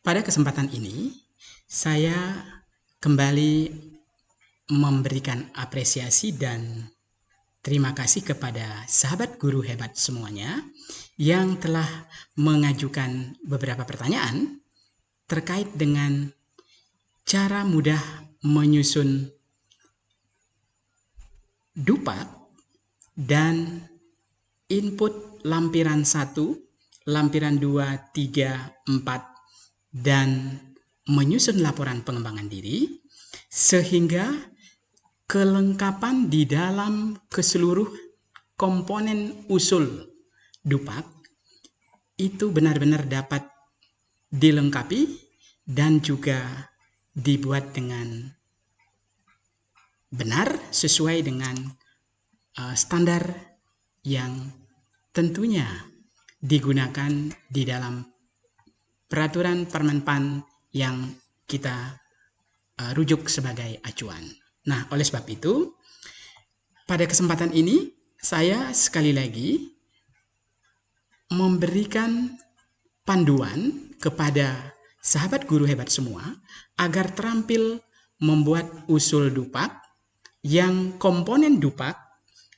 Pada kesempatan ini, saya kembali memberikan apresiasi dan terima kasih kepada sahabat guru hebat semuanya yang telah mengajukan beberapa pertanyaan terkait dengan cara mudah menyusun dupat dan input lampiran 1, lampiran 2, 3, 4, dan menyusun laporan pengembangan diri, sehingga kelengkapan di dalam keseluruh komponen usul dupat itu benar-benar dapat dilengkapi dan juga dibuat dengan benar sesuai dengan standar yang tentunya digunakan di dalam peraturan Permenpan yang kita rujuk sebagai acuan. Nah, oleh sebab itu, pada kesempatan ini saya sekali lagi memberikan panduan kepada sahabat guru hebat semua agar terampil membuat usul dupat yang komponen dupat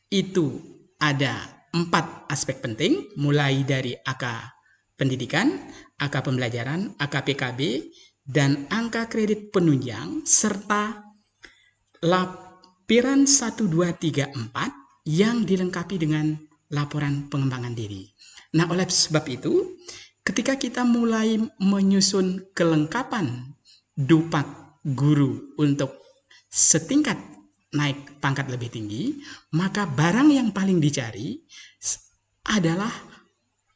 itu ada 4 aspek penting, mulai dari angka pendidikan, angka pembelajaran, angka PKB, dan angka kredit penunjang, serta lampiran 1, 2, 3, 4 yang dilengkapi dengan laporan pengembangan diri. Nah, oleh sebab itu, ketika kita mulai menyusun kelengkapan dupat guru untuk setingkat naik pangkat lebih tinggi, maka barang yang paling dicari adalah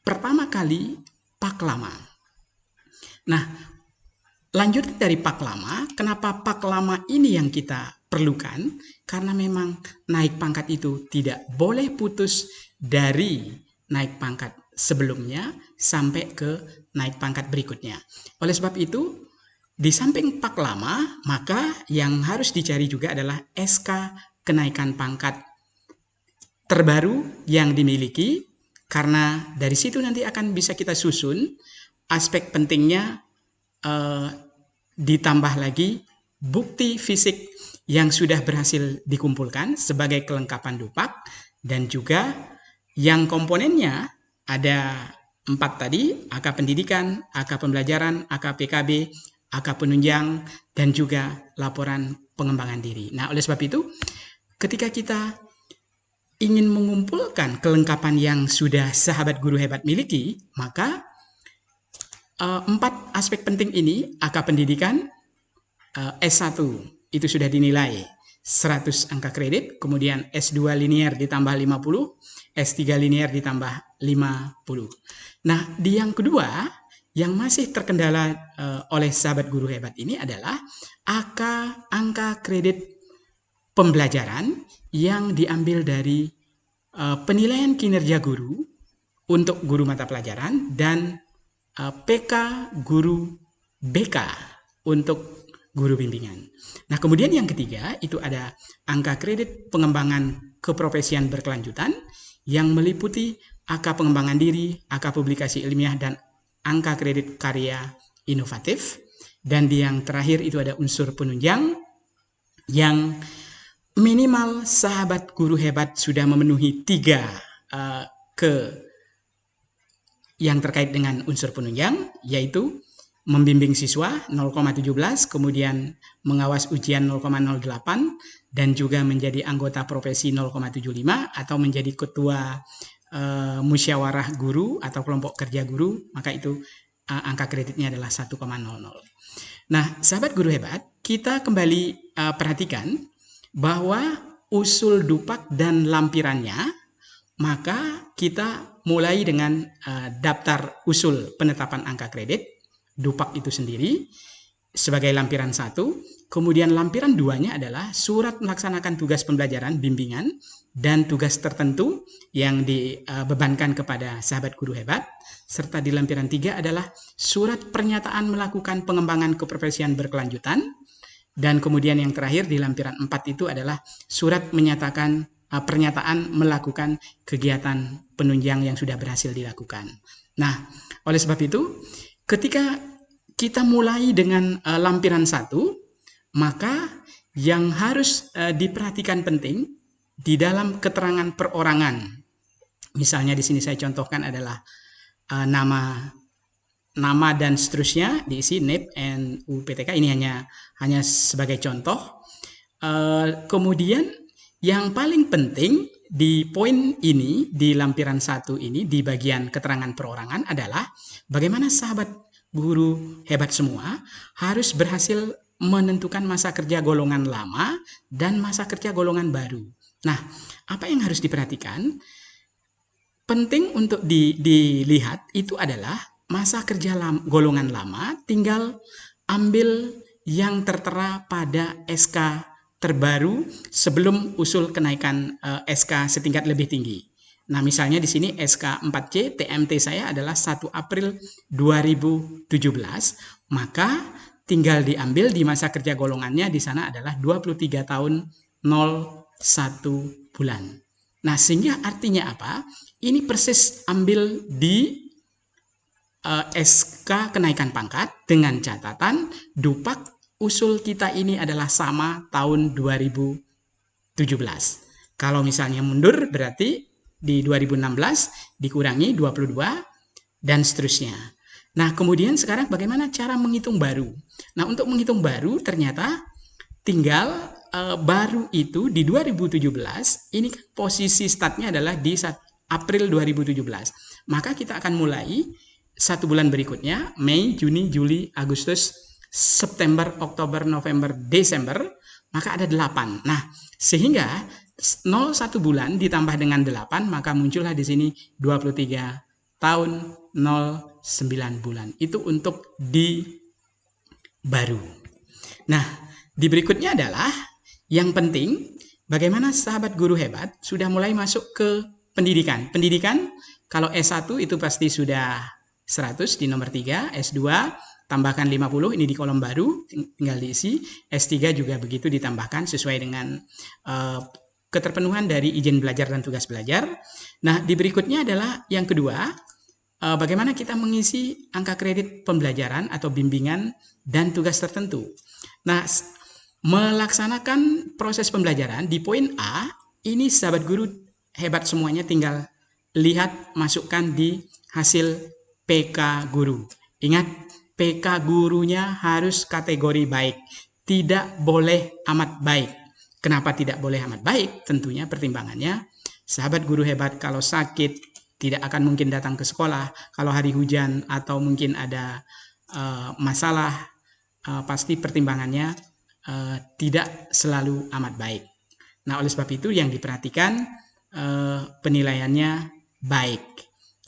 pertama kali paklama. Nah, lanjut dari paklama, kenapa paklama ini yang kita perlukan? Karena memang naik pangkat itu tidak boleh putus dari naik pangkat sebelumnya sampai ke naik pangkat berikutnya. Oleh sebab itu, di samping paklama, maka yang harus dicari juga adalah SK kenaikan pangkat terbaru yang dimiliki, karena dari situ nanti akan bisa kita susun aspek pentingnya, ditambah lagi bukti fisik yang sudah berhasil dikumpulkan sebagai kelengkapan dupat, dan juga yang komponennya ada 4 tadi, angka pendidikan, angka pembelajaran, angka PKB, angka penunjang, dan juga laporan pengembangan diri. Nah, oleh sebab itu, ketika kita ingin mengumpulkan kelengkapan yang sudah sahabat guru hebat miliki, maka 4 aspek penting ini, angka pendidikan, S1 itu sudah dinilai 100 angka kredit, kemudian S2 linear ditambah 50, S3 linear ditambah 50. Nah, di yang kedua, yang masih terkendala oleh sahabat guru hebat ini adalah angka kredit pembelajaran yang diambil dari penilaian kinerja guru untuk guru mata pelajaran dan PK guru BK untuk guru bimbingan. Nah, kemudian yang ketiga itu ada angka kredit pengembangan keprofesian berkelanjutan yang meliputi angka pengembangan diri, angka publikasi ilmiah, dan angka kredit karya inovatif. Dan di yang terakhir itu ada unsur penunjang yang minimal sahabat guru hebat sudah memenuhi 3 yang terkait dengan unsur penunjang, yaitu membimbing siswa 0,17, kemudian mengawas ujian 0,08, dan juga menjadi anggota profesi 0,75, atau menjadi ketua musyawarah guru atau kelompok kerja guru, maka itu angka kreditnya adalah 1,00. Nah, sahabat guru hebat, kita kembali perhatikan bahwa usul dupat dan lampirannya, maka kita mulai dengan daftar usul penetapan angka kredit dupat itu sendiri sebagai lampiran 1, kemudian lampiran 2-nya adalah surat melaksanakan tugas pembelajaran bimbingan dan tugas tertentu yang dibebankan kepada sahabat guru hebat, serta di lampiran 3 adalah surat pernyataan melakukan pengembangan keprofesian berkelanjutan, dan kemudian yang terakhir di lampiran 4 itu adalah surat menyatakan pernyataan melakukan kegiatan penunjang yang sudah berhasil dilakukan. Nah, oleh sebab itu, ketika kita mulai dengan lampiran 1, maka yang harus diperhatikan penting di dalam keterangan perorangan. Misalnya di sini saya contohkan adalah nama dan seterusnya diisi NIP, NU, PTK. Ini hanya sebagai contoh. Kemudian yang paling penting di poin ini, di lampiran 1 ini, di bagian keterangan perorangan adalah bagaimana sahabat guru hebat semua harus berhasil menentukan masa kerja golongan lama dan masa kerja golongan baru. Nah, apa yang harus diperhatikan? Penting untuk dilihat itu adalah masa kerja golongan lama, tinggal ambil yang tertera pada SK terbaru sebelum usul kenaikan SK setingkat lebih tinggi. Nah, misalnya di sini SK 4C TMT saya adalah 1 April 2017, maka tinggal diambil di masa kerja golongannya di sana adalah 23 tahun 01 bulan. Nah, sehingga artinya apa? Ini persis ambil di SK kenaikan pangkat dengan catatan dupak usul kita ini adalah sama tahun 2017. Kalau misalnya mundur berarti di 2016 dikurangi 22 dan seterusnya. Nah, kemudian sekarang bagaimana cara menghitung baru? Nah, untuk menghitung baru ternyata tinggal baru itu di 2017, ini kan posisi startnya adalah di April 2017. Maka kita akan mulai 1 bulan berikutnya, Mei, Juni, Juli, Agustus, September, Oktober, November, Desember, maka ada 8. Nah, sehingga 01 bulan ditambah dengan 8, maka muncullah di sini 23 tahun 09 bulan. Itu untuk di baru. Nah, di berikutnya adalah yang penting bagaimana sahabat guru hebat sudah mulai masuk ke pendidikan. Pendidikan kalau S1 itu pasti sudah 100 di nomor 3, S2 tambahkan 50 ini di kolom baru tinggal diisi, S3 juga begitu ditambahkan sesuai dengan keterpenuhan dari izin belajar dan tugas belajar. Nah, di berikutnya adalah yang kedua, bagaimana kita mengisi angka kredit pembelajaran atau bimbingan dan tugas tertentu. Nah, melaksanakan proses pembelajaran di poin A, ini sahabat guru hebat semuanya tinggal lihat masukkan di hasil PK guru. Ingat, PK gurunya harus kategori baik, tidak boleh amat baik. Kenapa tidak boleh amat baik? Tentunya pertimbangannya, sahabat guru hebat kalau sakit tidak akan mungkin datang ke sekolah. Kalau hari hujan atau mungkin ada masalah, pasti pertimbangannya tidak selalu amat baik. Nah, oleh sebab itu yang diperhatikan penilaiannya baik.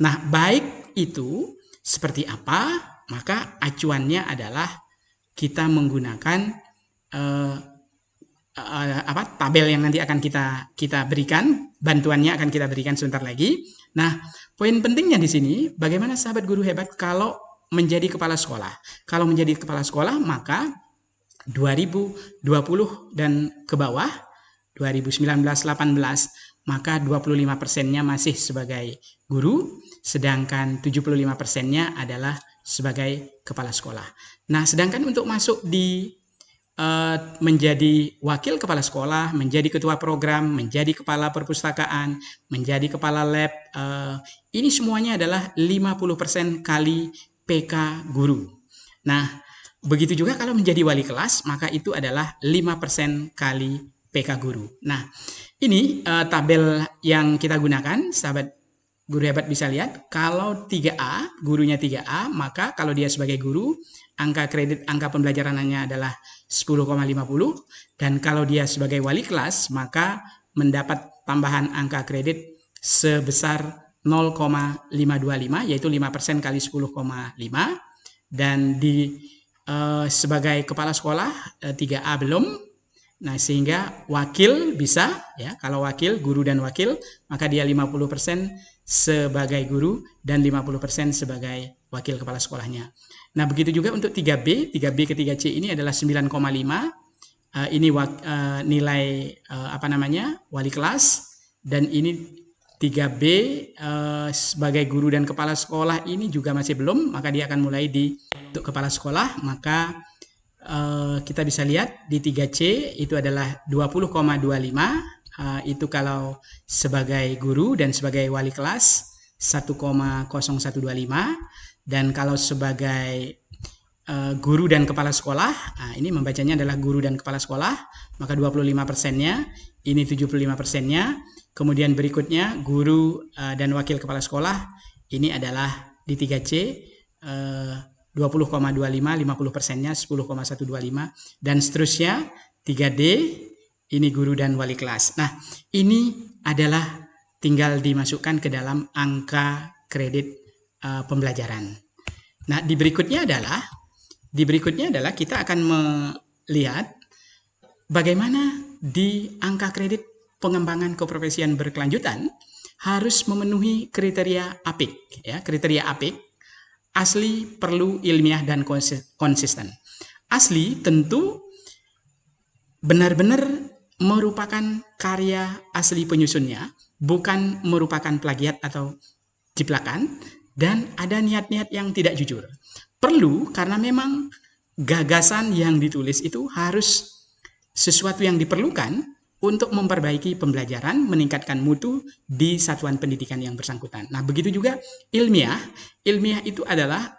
Nah, baik itu seperti apa? Maka acuannya adalah kita menggunakan tabel yang nanti akan kita berikan, bantuannya akan kita berikan sebentar lagi. Nah, poin pentingnya di sini bagaimana sahabat guru hebat kalau menjadi kepala sekolah. Kalau menjadi kepala sekolah maka 2020 dan ke bawah 2019-18 maka 25%-nya masih sebagai guru, sedangkan 75%-nya adalah sebagai kepala sekolah. Nah, sedangkan untuk masuk di menjadi wakil kepala sekolah, menjadi ketua program, menjadi kepala perpustakaan, menjadi kepala lab, ini semuanya adalah 50% kali PK guru. Nah, begitu juga kalau menjadi wali kelas, maka itu adalah 5% kali PK guru. Nah, ini tabel yang kita gunakan, sahabat guru hebat bisa lihat, kalau 3A, gurunya 3A, maka kalau dia sebagai guru, angka kredit, angka pembelajarannya adalah 10,50, dan kalau dia sebagai wali kelas, maka mendapat tambahan angka kredit sebesar 0,525, yaitu 5% kali 10,5, dan di sebagai kepala sekolah 3A belum. Nah, sehingga wakil bisa, ya, kalau wakil, guru dan wakil, maka dia 50% sebagai guru dan 50% sebagai wakil kepala sekolahnya. Nah, begitu juga untuk 3B ke 3C ini adalah 9,5. Ini nilai wali kelas, dan ini 3B sebagai guru dan kepala sekolah ini juga masih belum, maka dia akan mulai untuk kepala sekolah. Maka kita bisa lihat di 3C itu adalah 20,25, itu kalau sebagai guru dan sebagai wali kelas 1,0125, dan kalau sebagai guru dan kepala sekolah, ini membacanya adalah guru dan kepala sekolah, maka 25%-nya, ini 75%-nya. Kemudian berikutnya guru dan wakil kepala sekolah, ini adalah di 3C 20,25, 50%-nya 10,125, dan seterusnya. 3D ini guru dan wali kelas. Nah, ini adalah tinggal dimasukkan ke dalam angka kredit pembelajaran. Nah, di berikutnya adalah kita akan melihat bagaimana di angka kredit pengembangan keprofesian berkelanjutan harus memenuhi kriteria APIK, ya, kriteria APIK: asli, perlu, ilmiah, dan konsisten. Asli tentu benar-benar merupakan karya asli penyusunnya, bukan merupakan plagiat atau ciplakan, dan ada niat-niat yang tidak jujur. Perlu karena memang gagasan yang ditulis itu harus sesuatu yang diperlukan untuk memperbaiki pembelajaran, meningkatkan mutu di satuan pendidikan yang bersangkutan. Nah, begitu juga ilmiah. Ilmiah itu adalah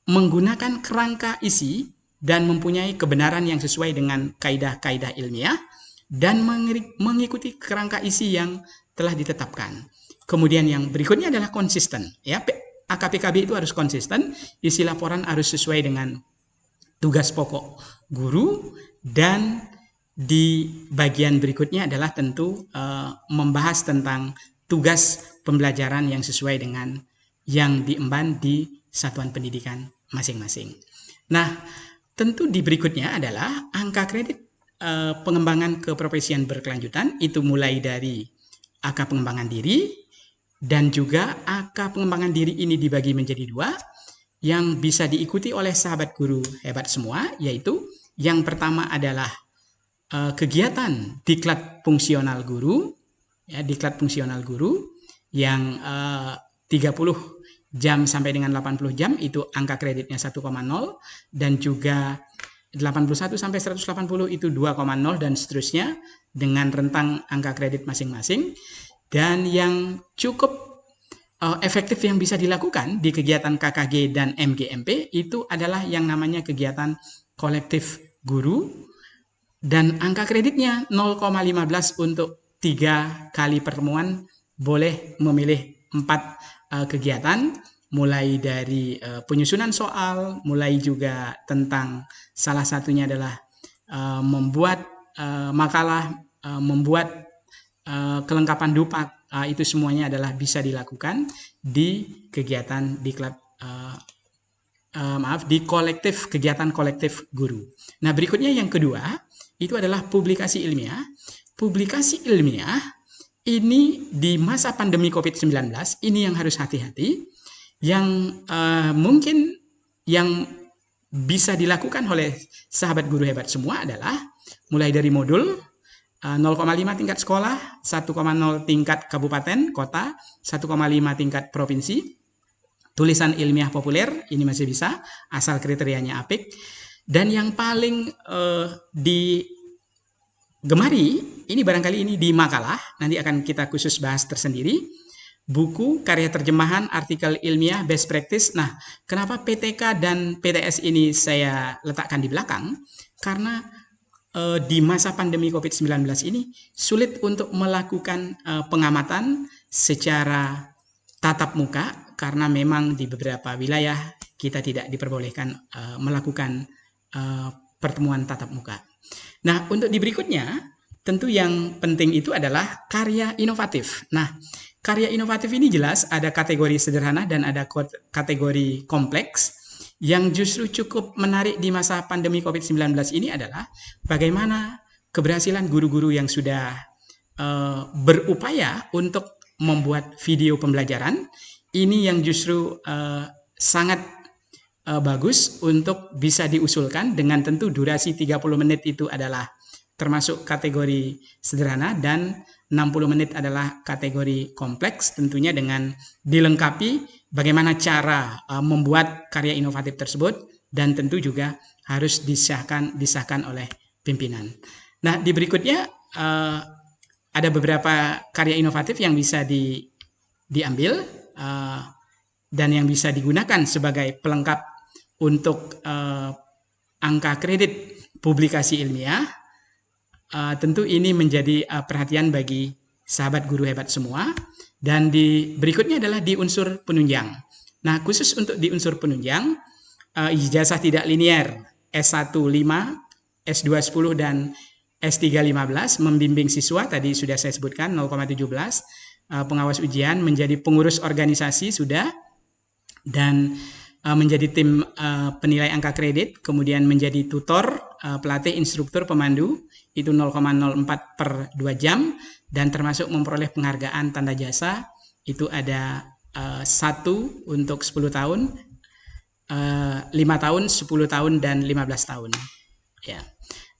menggunakan kerangka isi dan mempunyai kebenaran yang sesuai dengan kaidah-kaidah ilmiah dan mengikuti kerangka isi yang telah ditetapkan. Kemudian yang berikutnya adalah konsisten. Ya, AKPKB itu harus konsisten, isi laporan harus sesuai dengan tugas pokok guru, dan di bagian berikutnya adalah tentu membahas tentang tugas pembelajaran yang sesuai dengan yang diemban di satuan pendidikan masing-masing. Nah, tentu di berikutnya adalah angka kredit pengembangan keprofesian berkelanjutan, itu mulai dari angka pengembangan diri, dan juga angka pengembangan diri ini dibagi menjadi dua yang bisa diikuti oleh sahabat guru hebat semua, yaitu yang pertama adalah kegiatan diklat fungsional guru, ya, diklat fungsional guru yang 30 jam sampai dengan 80 jam itu angka kreditnya 1,0, dan juga 81 sampai 180 itu 2,0, dan seterusnya dengan rentang angka kredit masing-masing. Dan yang cukup efektif yang bisa dilakukan di kegiatan KKG dan MGMP itu adalah yang namanya kegiatan kolektif guru, dan angka kreditnya 0,15 untuk 3 kali pertemuan, boleh memilih 4 kegiatan, mulai dari penyusunan soal, mulai juga tentang salah satunya adalah membuat makalah, membuat kelengkapan dupak, itu semuanya adalah bisa dilakukan di kegiatan diklat di kegiatan kolektif guru. Nah, berikutnya yang kedua itu adalah publikasi ilmiah. Publikasi ilmiah ini di masa pandemi COVID-19 ini yang harus hati-hati, yang mungkin yang bisa dilakukan oleh sahabat guru hebat semua adalah mulai dari modul 0,5 tingkat sekolah, 1,0 tingkat kabupaten, kota, 1,5 tingkat provinsi. Tulisan ilmiah populer ini masih bisa, asal kriterianya APIK. Dan yang paling digemari, ini barangkali ini di makalah, nanti akan kita khusus bahas tersendiri. Buku, karya terjemahan, artikel ilmiah, best practice. Nah, kenapa PTK dan PTS ini saya letakkan di belakang? Karena di masa pandemi COVID-19 ini sulit untuk melakukan pengamatan secara tatap muka, karena memang di beberapa wilayah kita tidak diperbolehkan melakukan pertemuan tatap muka. Nah, untuk di berikutnya, tentu yang penting itu adalah karya inovatif. Nah, karya inovatif ini jelas ada kategori sederhana dan ada kategori kompleks. Yang justru cukup menarik di masa pandemi COVID-19 ini adalah bagaimana keberhasilan guru-guru yang sudah berupaya untuk membuat video pembelajaran. Ini yang justru sangat bagus untuk bisa diusulkan dengan tentu durasi 30 menit itu adalah termasuk kategori sederhana, dan 60 menit adalah kategori kompleks, tentunya dengan dilengkapi bagaimana cara membuat karya inovatif tersebut, dan tentu juga harus disahkan oleh pimpinan. Nah, di berikutnya ada beberapa karya inovatif yang bisa diambil dan yang bisa digunakan sebagai pelengkap untuk angka kredit publikasi ilmiah. Tentu ini menjadi perhatian bagi sahabat guru hebat semua. Dan berikutnya adalah di unsur penunjang. Nah, khusus untuk di unsur penunjang, ijazah tidak linear S1 5, S2 10, dan S3 15 membimbing siswa, tadi sudah saya sebutkan 0,17, pengawas ujian, menjadi pengurus organisasi sudah, dan menjadi tim penilai angka kredit, kemudian menjadi tutor, pelatih, instruktur, pemandu, itu 0,04 per 2 jam, dan termasuk memperoleh penghargaan tanda jasa, itu ada 1 untuk 10 tahun, 5 tahun, 10 tahun, dan 15 tahun. Ya.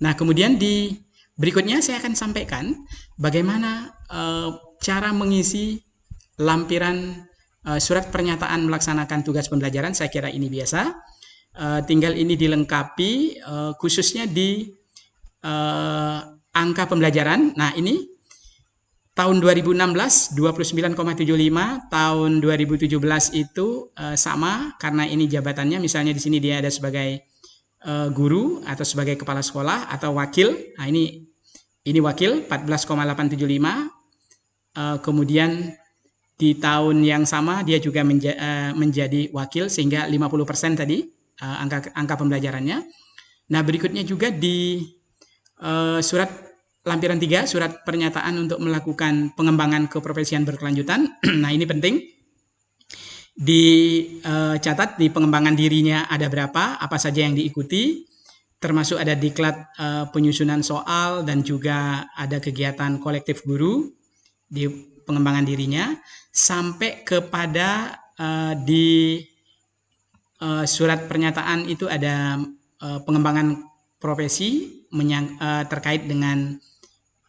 Nah, kemudian di berikutnya saya akan sampaikan bagaimana cara mengisi lampiran surat pernyataan melaksanakan tugas pembelajaran. Saya kira ini biasa. Tinggal ini dilengkapi khususnya di angka pembelajaran. Nah, ini tahun 2016 29,75, tahun 2017 itu sama, karena ini jabatannya, misalnya di sini dia ada sebagai guru atau sebagai kepala sekolah atau wakil. Nah, ini wakil 14,875. Kemudian di tahun yang sama dia juga menjadi wakil, sehingga 50% tadi angka pembelajarannya. Nah, berikutnya juga di surat lampiran 3, surat pernyataan untuk melakukan pengembangan keprofesian berkelanjutan. Nah, ini penting dicatat, di pengembangan dirinya ada berapa, apa saja yang diikuti, termasuk ada diklat penyusunan soal, dan juga ada kegiatan kolektif guru di pengembangan dirinya, sampai kepada di surat pernyataan itu ada pengembangan profesi terkait dengan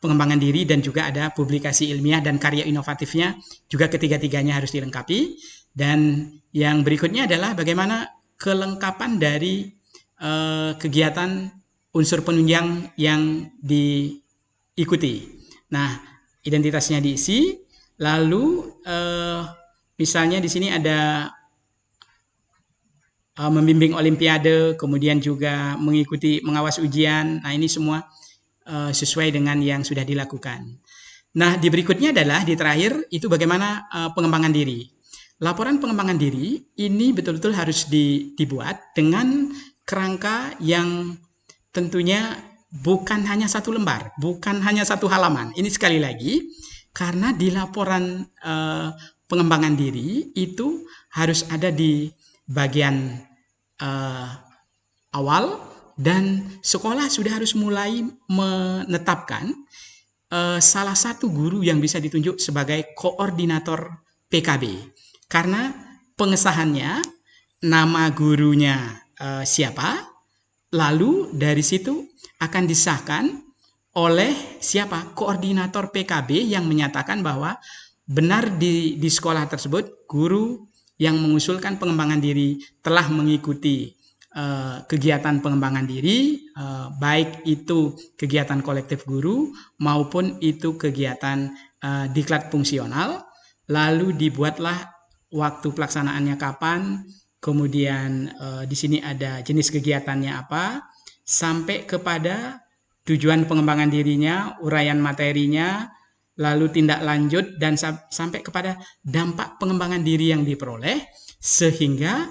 pengembangan diri, dan juga ada publikasi ilmiah dan karya inovatifnya, juga ketiga-tiganya harus dilengkapi. Dan yang berikutnya adalah bagaimana kelengkapan dari kegiatan unsur penunjang yang diikuti. Nah, identitasnya diisi, lalu misalnya di sini ada membimbing olimpiade, kemudian juga mengikuti mengawas ujian. Nah, ini semua sesuai dengan yang sudah dilakukan. Nah, di berikutnya adalah di terakhir itu bagaimana pengembangan diri. Laporan pengembangan diri ini betul-betul harus dibuat dengan kerangka yang tentunya bukan hanya satu lembar, bukan hanya satu halaman. Ini sekali lagi, karena di laporan pengembangan diri itu harus ada di bagian awal, dan sekolah sudah harus mulai menetapkan salah satu guru yang bisa ditunjuk sebagai koordinator PKB. Karena pengesahannya, nama gurunya siapa, lalu dari situ akan disahkan oleh siapa? Koordinator PKB yang menyatakan bahwa benar di sekolah tersebut guru yang mengusulkan pengembangan diri telah mengikuti kegiatan pengembangan diri, baik itu kegiatan kolektif guru maupun itu kegiatan diklat fungsional. Lalu dibuatlah waktu pelaksanaannya kapan, kemudian di sini ada jenis kegiatannya apa, sampai kepada tujuan pengembangan dirinya, uraian materinya, lalu tindak lanjut, dan sampai kepada dampak pengembangan diri yang diperoleh, sehingga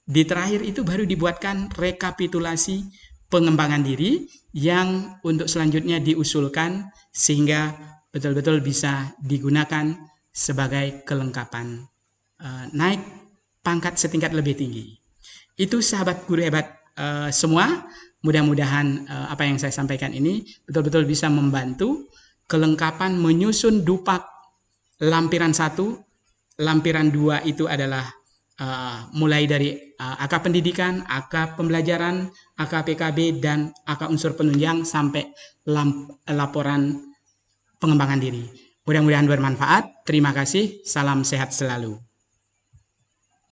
di terakhir itu baru dibuatkan rekapitulasi pengembangan diri yang untuk selanjutnya diusulkan sehingga betul-betul bisa digunakan sebagai kelengkapan naik pangkat setingkat lebih tinggi. Itu sahabat guru hebat semua, mudah-mudahan apa yang saya sampaikan ini betul-betul bisa membantu kelengkapan menyusun dupak lampiran 1, lampiran 2 itu adalah mulai dari AK pendidikan, AK pembelajaran, AK PKB, dan AK unsur penunjang sampai laporan pengembangan diri. Mudah-mudahan bermanfaat. Terima kasih. Salam sehat selalu.